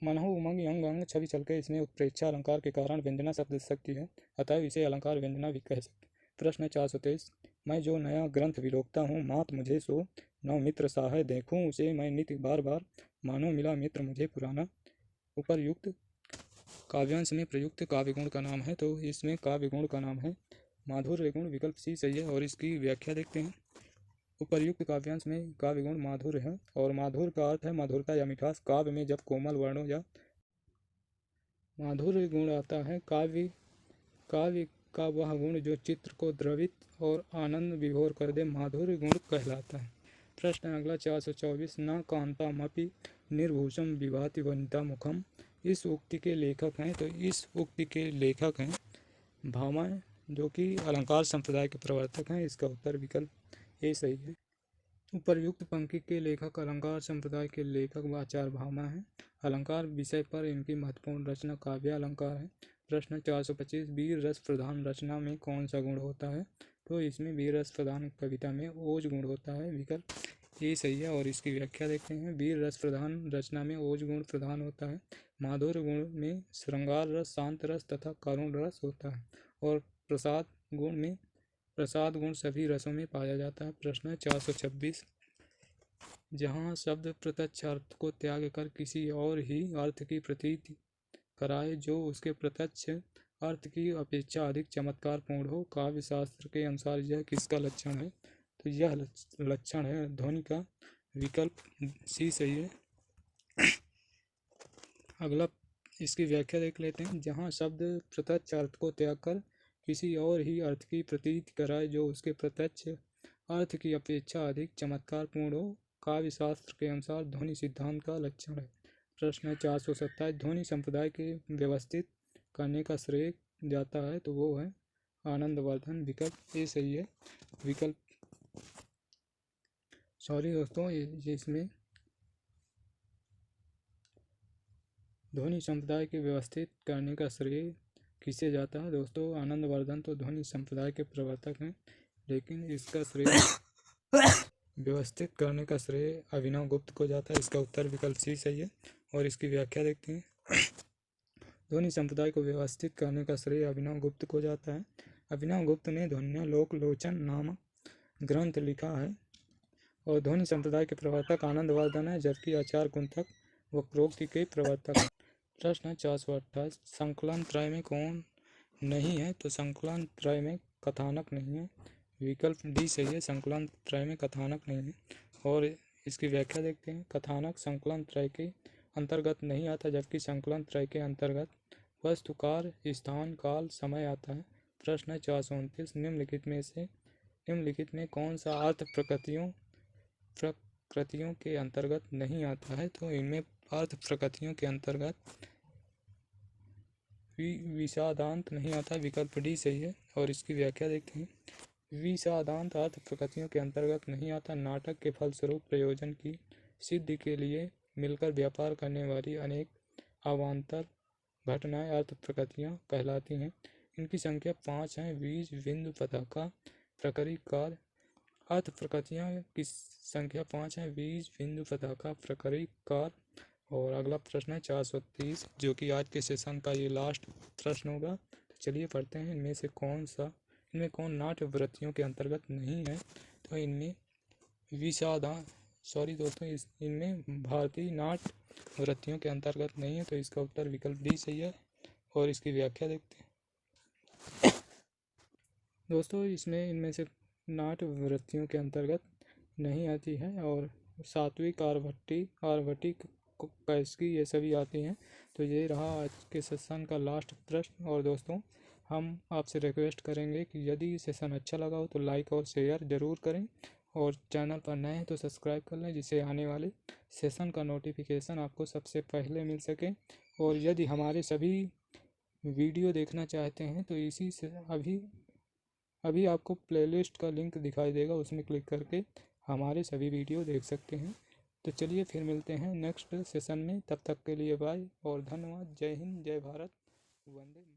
मनहु उमंगी अंग अंग छवि छलकै, इसमें उत्प्रेक्षा अलंकार के कारण व्यंजना शब्द शक्ति है, अतः इसे अलंकार व्यंजना भी कह सकते। प्रश्न 423 मैं जो नया ग्रंथ विलोकता हूँ, मात मुझे सो नव मित्र साहय देखूँ, उसे मैं नित्य बार बार मानो मिला मित्र मुझे पुराना। उपर्युक्त काव्यांश में प्रयुक्त काव्य गुण का नाम है, तो इसमें काव्य गुण का नाम है माधुर्य गुण, विकल्प सी सही है। और इसकी व्याख्या देखते हैं। उपर्युक्त काव्यांश में काव्य गुण माधुर्य है, और माधुर्य का अर्थ है मधुरता या मिठास। काव्य में जब कोमल वर्णों या माधुर्य गुण आता है, काव्य का वह गुण जो चित्र को द्रवित और आनंद विभोर कर दे, माधुर्य गुण कहलाता है। प्रश्न अगला 424 न कांतामपि निर्भूषम विभाति वनिता मुखम, इस उक्ति के लेखक हैं? तो इस उक्ति के लेखक हैं भामा, जो कि अलंकार संप्रदाय के प्रवर्तक हैं। इसका उत्तर विकल्प ए सही है। उपर्युक्त पंक्ति के लेखक अलंकार संप्रदाय के लेखक आचार्य भामा हैं। अलंकार विषय पर इनकी महत्वपूर्ण रचना काव्य अलंकार है। प्रश्न 425 वीर रस प्रधान रचना में कौन सा गुण होता है? तो इसमें वीर रस प्रधान कविता में ओज गुण होता है, विकल्प ए सही है। और इसकी व्याख्या देखते हैं। वीर रस प्रधान रचना में ओज गुण प्रधान होता है, माधुर्य गुण में श्रृंगार रस, शांत रस तथा करुण रस होता है, और प्रसाद गुण सभी रसों में पाया जाता है। प्रश्न 426 जहाँ शब्द प्रत्यक्ष अर्थ को त्याग कर किसी और ही अर्थ की प्रतीति कराए जो उसके प्रत्यक्ष अर्थ की अपेक्षा अधिक चमत्कारपूर्ण हो, काव्य शास्त्र के अनुसार यह किसका लक्षण है? तो यह लक्षण है ध्वनि का, विकल्प सी सही है। अगला इसकी व्याख्या देख लेते हैं। जहाँ शब्द प्रत्यक्ष अर्थ को त्याग कर किसी और ही अर्थ की प्रतीति कराए जो उसके प्रत्यक्ष अर्थ की अपेक्षा अधिक चमत्कारपूर्ण हो, काव्य शास्त्र के अनुसार ध्वनि सिद्धांत का लक्षण है। प्रश्न 427 ध्वनि संप्रदाय के व्यवस्थित करने का श्रेय जाता है, तो वो है आनंदवर्धन, विकल्प ए सही है। विकल्प दोस्तों इसमें ध्वनि संप्रदाय के व्यवस्थित करने का श्रेय किसे जाता है? दोस्तों आनंदवर्धन तो ध्वनि संप्रदाय के प्रवर्तक हैं, लेकिन इसका श्रेय व्यवस्थित करने का श्रेय अभिनव गुप्त को जाता है। इसका उत्तर विकल्प सी सही है। और इसकी व्याख्या देखते हैं। ध्वनि संप्रदाय को व्यवस्थित करने का श्रेय अभिनव गुप्त को जाता है। अभिनव गुप्त ने ध्वन्यालोक लोचन नामक ग्रंथ लिखा है, और ध्वनि संप्रदाय के प्रवर्तक आनंदवर्धन है, जबकि आचार्य कुंतक वक्रोक्ति के प्रवर्तक हैं। प्रश्न 428 संकलन त्रय में कौन नहीं है? तो संकलन त्रय में कथानक नहीं है, विकल्प डी सही है। संकलन त्रय में कथानक नहीं है। और इसकी व्याख्या देखते हैं। कथानक संकलन त्रय के अंतर्गत नहीं आता, जबकि संकलन त्रय के अंतर्गत वस्तु, कार्य, स्थान, काल, समय आता है। प्रश्न है 429, निम्नलिखित में कौन सा अर्थ प्रकृतियों के अंतर्गत नहीं आता है? तो इनमें अर्थ प्रकृतियों के अंतर्गत विषादांत नहीं आता, विकल्प डी सही है। और इसकी व्याख्या देखते हैं। विषादांत अर्थ प्रकृतियों के अंतर्गत नहीं आता। नाटक के फलस्वरूप प्रयोजन की सिद्धि के लिए मिलकर व्यापार करने वाली अनेक अवान्तर घटनाएं अर्थ प्रकृतियां कहलाती हैं। इनकी संख्या 5 है। बीज, बिंदु, पताका, प्रकरी, कार्य। अर्थ प्रकृतियां की संख्या 5 है। बीज, बिंदु, पताका, प्रकरी, कार्य। और अगला प्रश्न है 430, जो कि आज के सेशन का ये लास्ट प्रश्न होगा। तो चलिए पढ़ते हैं। इनमें कौन नाट्य वृत्तियों के अंतर्गत नहीं है? तो इनमें इनमें भारतीय नाट्य वृत्तियों के अंतर्गत नहीं है। तो इसका उत्तर विकल्प डी सही है। और इसकी व्याख्या देखते हैं। दोस्तों, इनमें से नाट्य वृत्तियों के अंतर्गत नहीं आती है। और सात्विक, आर्भटिक, कैस्की ये सभी आती हैं। तो ये रहा आज के सेशन का लास्ट प्रश्न। और दोस्तों, हम आपसे रिक्वेस्ट करेंगे कि यदि सेशन अच्छा लगा हो तो लाइक और शेयर ज़रूर करें, और चैनल पर नए हैं तो सब्सक्राइब कर लें, जिससे आने वाले सेशन का नोटिफिकेशन आपको सबसे पहले मिल सके। और यदि हमारे सभी वीडियो देखना चाहते हैं तो इसी से अभी आपको प्लेलिस्ट का लिंक दिखाई देगा, उसमें क्लिक करके हमारे सभी वीडियो देख सकते हैं। तो चलिए फिर मिलते हैं नेक्स्ट सेशन में। तब तक के लिए बाय और धन्यवाद। जय हिंद, जय भारत, वंदे।